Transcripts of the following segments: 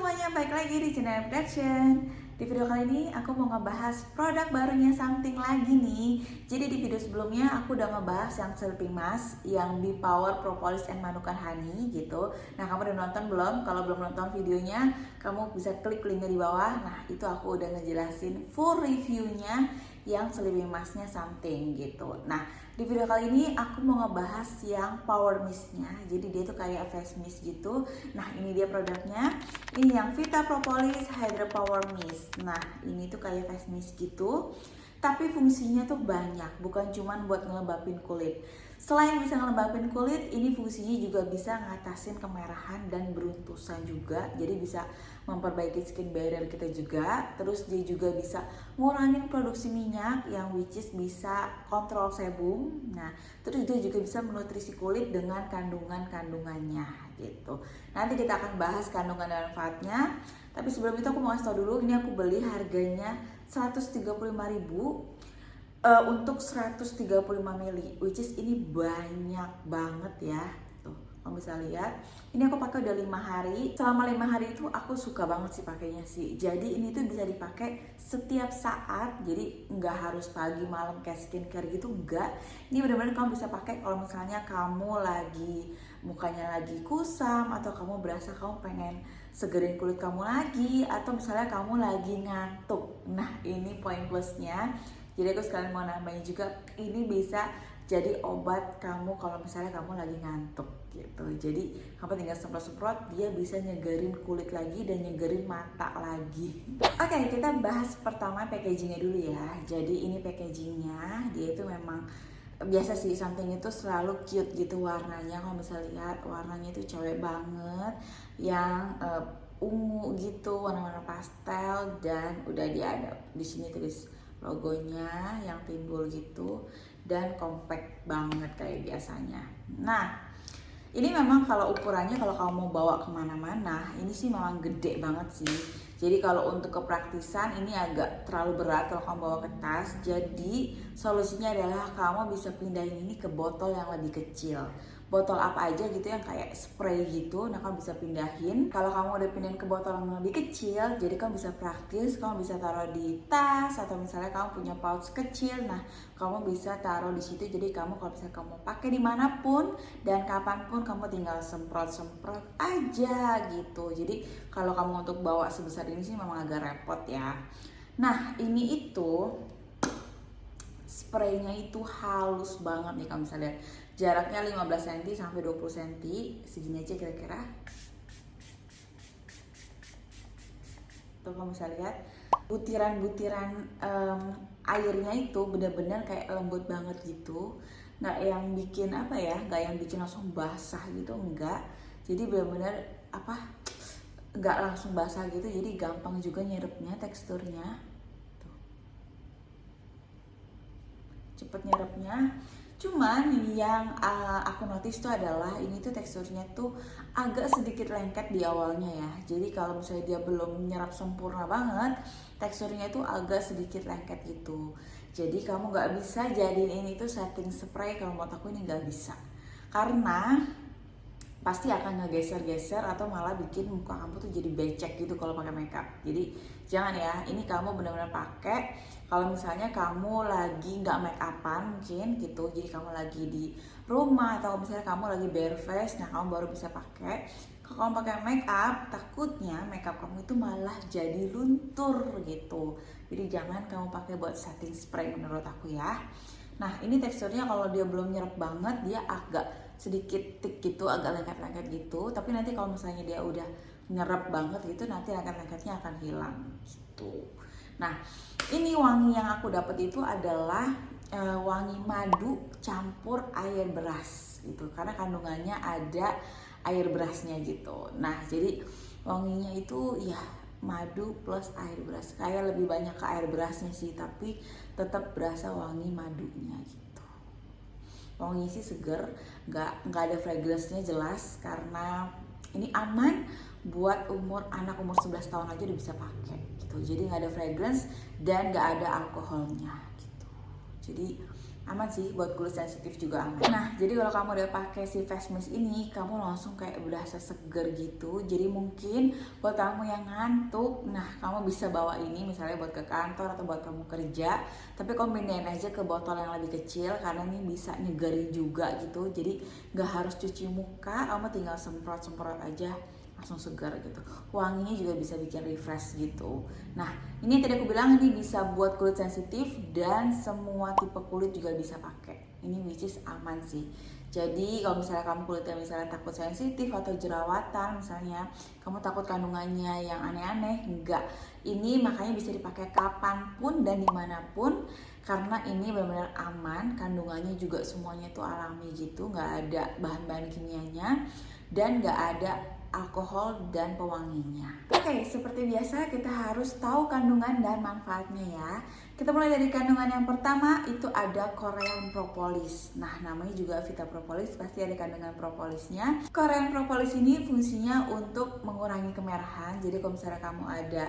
semuanya, balik lagi di channel Production. Di video kali ini aku mau ngebahas produk barunya Something lagi nih. Jadi di video sebelumnya aku udah ngebahas yang sleeping mask yang Be Power Propolis and Manukan Honey gitu. Nah, kamu udah nonton belum? Kalau belum nonton videonya, kamu bisa klik linknya di bawah. Nah, itu aku udah ngejelasin full reviewnya yang sleeping masknya Something gitu. Nah, di video kali ini aku mau ngebahas yang power mistnya. Jadi dia tuh kayak face mist gitu. Nah, ini dia produknya. Ini yang Vita Propolis Hydra Power Mist. Nah, ini tuh kayak face mist gitu. Tapi fungsinya tuh banyak, bukan cuman buat ngelembapin kulit. Selain bisa ngelembapin kulit, ini fungsinya juga bisa ngatasin kemerahan dan beruntusan juga. Jadi bisa memperbaiki skin barrier kita juga. Terus dia juga bisa ngurangin produksi minyak yang which is bisa kontrol sebum. Nah, terus dia juga bisa menutrisi kulit dengan kandungan-kandungannya gitu. Nanti kita akan bahas kandungan dan manfaatnya. Tapi sebelum itu aku mau kasih tau dulu, ini aku beli harganya 135.000 untuk 135 ml, which is ini banyak banget ya. Tuh, kamu bisa lihat. Ini aku pakai udah 5 hari. Selama 5 hari itu aku suka banget sih pakainya sih. Jadi ini tuh bisa dipakai setiap saat. Jadi nggak harus pagi malam kayak skincare gitu, enggak. Ini benar-benar kamu bisa pakai kalau misalnya kamu lagi mukanya lagi kusam, atau kamu berasa kamu pengen segerin kulit kamu lagi, atau misalnya kamu lagi ngantuk. Nah, ini poin plusnya. Jadi aku sekalian mau nambahin juga, ini bisa jadi obat kamu kalau misalnya kamu lagi ngantuk gitu. Jadi kamu tinggal semprot-semprot, dia bisa nyegerin kulit lagi dan nyegerin mata lagi. Oke, kita bahas pertama packagingnya dulu ya. Jadi ini packagingnya, dia itu memang biasa sih, Something itu selalu cute gitu warnanya. Kalau bisa lihat warnanya itu cewek banget, yang ungu gitu, warna-warna pastel, dan udah dia ada di sini tulis logonya yang timbul gitu, dan compact banget kayak biasanya. Nah, ini memang kalau ukurannya, kalau kamu mau bawa kemana-mana, ini sih memang gede banget sih. Jadi kalau untuk kepraktisan ini agak terlalu berat kalau kamu bawa ke tas. Jadi solusinya adalah kamu bisa pindahin ini ke botol yang lebih kecil. Botol apa aja gitu yang kayak spray gitu. Nah, kamu bisa pindahin. Kalau kamu udah pindahin ke botol yang lebih kecil, jadi kamu bisa praktis. Kamu bisa taruh di tas, atau misalnya kamu punya pouch kecil. Nah, kamu bisa taruh di situ. Jadi kamu kalau misalnya kamu pakai dimanapun dan kapanpun, kamu tinggal semprot-semprot aja gitu. Jadi kalau kamu untuk bawa sebesar ini sih memang agak repot ya. Nah, ini itu spraynya itu halus banget nih, kamu bisa lihat. Jaraknya 15 cm sampai 20 cm, segini aja kira-kira. Tuh, kamu bisa lihat butiran-butiran airnya itu benar-benar kayak lembut banget gitu. Nggak yang bikin apa ya, nggak yang bikin langsung basah gitu, enggak. Jadi benar-benar apa, nggak langsung basah gitu, jadi gampang juga nyerupnya, teksturnya. Tuh, cepet nyerupnya. Cuman yang aku notice tuh adalah ini tuh teksturnya tuh agak sedikit lengket di awalnya ya. Jadi kalau misalnya dia belum menyerap sempurna banget, teksturnya tuh agak sedikit lengket gitu. Jadi kamu nggak bisa jadiin ini tuh setting spray, kalau menurut aku ini nggak bisa. Karena pasti akan ngegeser-geser atau malah bikin muka kamu tuh jadi becek gitu kalau pakai makeup. Jadi jangan ya, ini kamu benar-benar pakai kalau misalnya kamu lagi nggak make upan mungkin gitu. Jadi kamu lagi di rumah, atau misalnya kamu lagi bare face, nah kamu baru bisa pakai. Kalau kamu pakai make up, takutnya makeup kamu itu malah jadi luntur gitu. Jadi jangan kamu pakai buat setting spray menurut aku ya. Nah, ini teksturnya kalau dia belum nyerap banget, dia agak sedikit thick gitu, agak lengket-lengket gitu. Tapi nanti kalau misalnya dia udah nyerap banget gitu, nanti lengket-lengketnya akan hilang gitu. Nah, ini wangi yang aku dapat itu adalah wangi madu campur air beras gitu, karena kandungannya ada air berasnya gitu. Nah, jadi wanginya itu ya madu plus air beras, kayak lebih banyak ke air berasnya sih, tapi tetap berasa wangi madunya gitu. Wangi sih seger, nggak ada fragrance-nya jelas, karena ini aman buat anak umur 11 tahun aja udah bisa pakai gitu. Jadi nggak ada fragrance dan nggak ada alkoholnya gitu. Jadi aman sih, buat kulit sensitif juga aman. Nah, jadi kalau kamu udah pakai si face mist ini, kamu langsung kayak berasa seger gitu. Jadi mungkin buat kamu yang ngantuk, nah kamu bisa bawa ini misalnya buat ke kantor atau buat kamu kerja. Tapi kamu pindahin aja ke botol yang lebih kecil karena ini bisa nyegerin juga gitu. Jadi nggak harus cuci muka, kamu tinggal semprot-semprot aja langsung segar gitu. Wanginya juga bisa bikin refresh gitu. Nah, ini yang tadi aku bilang ini bisa buat kulit sensitif dan semua tipe kulit juga bisa pakai. Ini which is aman sih. Jadi kalau misalnya kamu kulitnya misalnya takut sensitif atau jerawatan misalnya, kamu takut kandungannya yang aneh-aneh, enggak. Ini makanya bisa dipakai kapanpun dan dimanapun karena ini benar-benar aman, kandungannya juga semuanya tuh alami gitu, nggak ada bahan-bahan kimianya dan nggak ada alkohol dan pewanginya. Oke, seperti biasa kita harus tahu kandungan dan manfaatnya ya. Kita mulai dari kandungan yang pertama, itu ada Korean propolis. Nah, namanya juga Vita Propolis, pasti ada kandungan propolisnya. Korean propolis ini fungsinya untuk mengurangi kemerahan. Jadi kalau misalnya kamu ada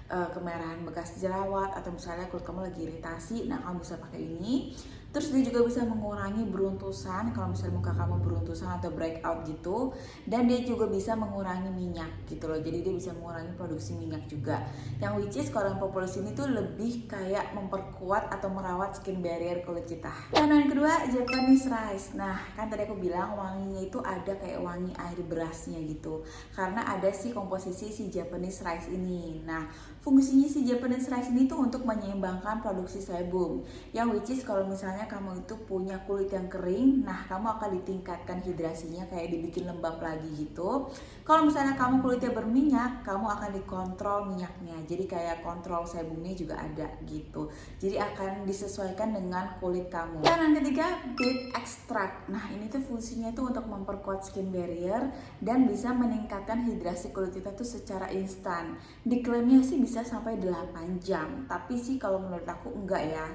kemerahan bekas jerawat atau misalnya kulit kamu lagi iritasi, nah kamu bisa pakai ini. Terus dia juga bisa mengurangi beruntusan kalau misalnya muka kamu beruntusan atau breakout gitu. Dan dia juga bisa mengurangi minyak gitu loh. Jadi dia bisa mengurangi produksi minyak juga. Yang which is Korean propolis ini tuh lebih kayak memperkuat atau merawat skin barrier kulit kita. Dan yang kedua, Japanese rice. Nah, kan tadi aku bilang wanginya itu ada kayak wangi air berasnya gitu. Karena ada sih komposisi si Japanese rice ini. Nah, fungsinya si Japanese rice ini tuh untuk menyeimbangkan produksi sebum. Yang which is kalau misalnya kamu itu punya kulit yang kering, nah kamu akan ditingkatkan hidrasinya kayak dibikin lembab lagi gitu. Kalau misalnya kamu kulitnya berminyak, kamu akan dikontrol minyaknya. Jadi kayak kontrol sebumnya juga ada gitu. Jadi akan disesuaikan dengan kulit kamu. Dan yang ketiga, beet extract. Nah, ini tuh fungsinya tuh untuk memperkuat skin barrier dan bisa meningkatkan hidrasi kulit kita tuh secara instan. Diklaimnya sih bisa sampai 8 jam, tapi sih kalau menurut aku enggak ya.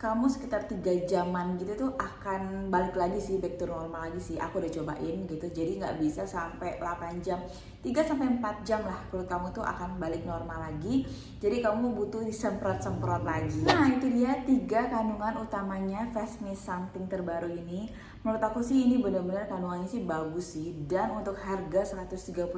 Kamu sekitar 3 jaman gitu tuh akan balik lagi sih, back to normal lagi sih. Aku udah cobain gitu, jadi nggak bisa sampai 8 jam, 3-4 jam lah kulit kamu tuh akan balik normal lagi. Jadi kamu butuh disemprot-semprot lagi. Nah, itu dia 3 kandungan utamanya Face Mist Something terbaru ini. Menurut aku sih ini benar-benar kandungannya sih bagus sih. Dan untuk harga 135.000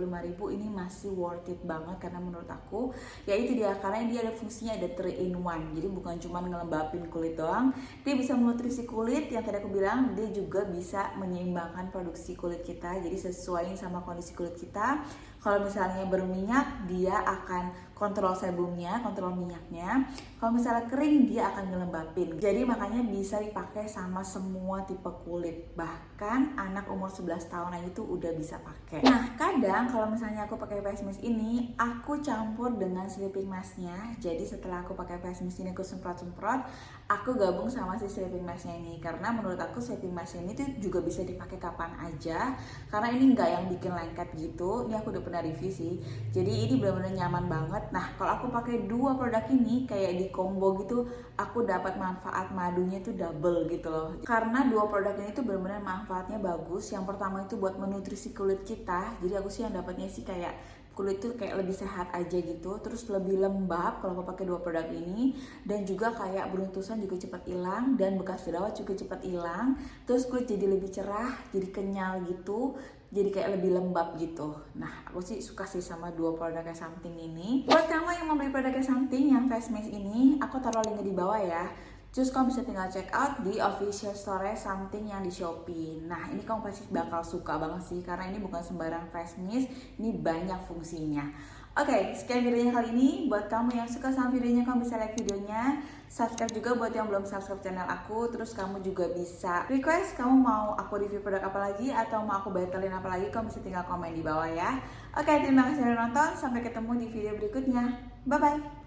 ini masih worth it banget. Karena menurut aku ya itu dia, karena dia ada fungsinya, ada 3 in 1. Jadi bukan cuma ngelembapin kulit doang, dia bisa menutrisi kulit. Yang tadi aku bilang, dia juga bisa menyeimbangkan produksi kulit kita. Jadi sesuaiin sama kondisi kulit kita. Kalau misalnya berminyak, dia akan kontrol sebumnya, kontrol minyaknya. Kalau misalnya kering, dia akan ngelembapin. Jadi makanya bisa dipakai sama semua tipe kulit. Bahkan anak umur 11 tahun aja tuh udah bisa pakai. Nah, kadang kalau misalnya aku pakai face mist ini, aku campur dengan sleeping masknya. Jadi setelah aku pakai face mist ini, aku semprot-semprot, aku gabung sama si sleeping masknya ini. Karena menurut aku sleeping masknya ini tuh juga bisa dipakai kapan aja. Karena ini nggak yang bikin lengket gitu. Ini aku udah pernah review sih. Jadi ini benar-benar nyaman banget. Nah, kalau aku pakai 2 produk ini kayak di combo gitu, aku dapat manfaat madunya tuh double gitu loh. Karena 2 produk ini tuh benar-benar manfaatnya bagus. Yang pertama itu buat menutrisi kulit kita. Jadi aku sih yang dapatnya sih kayak kulit tuh kayak lebih sehat aja gitu, terus lebih lembab kalau aku pakai 2 produk ini, dan juga kayak beruntusan juga cepat hilang dan bekas jerawat juga cepat hilang. Terus kulit jadi lebih cerah, jadi kenyal gitu, jadi kayak lebih lembab gitu. Nah, aku sih suka sih sama 2 produknya Something ini. Buat kamu yang mau beli produknya Something yang face mist ini, aku taruh linknya di bawah ya. Terus kamu bisa tinggal check out di official store Something yang di Shopee. Nah, ini kamu pasti bakal suka banget sih, karena ini bukan sembarang face mist, ini banyak fungsinya. Oke, sekian videonya kali ini. Buat kamu yang suka sama videonya, kamu bisa like videonya. Subscribe juga buat yang belum subscribe channel aku. Terus kamu juga bisa request kamu mau aku review produk apa lagi, atau mau aku batalin apa lagi, kamu bisa tinggal komen di bawah ya. Oke, terima kasih sudah nonton. Sampai ketemu di video berikutnya. Bye-bye.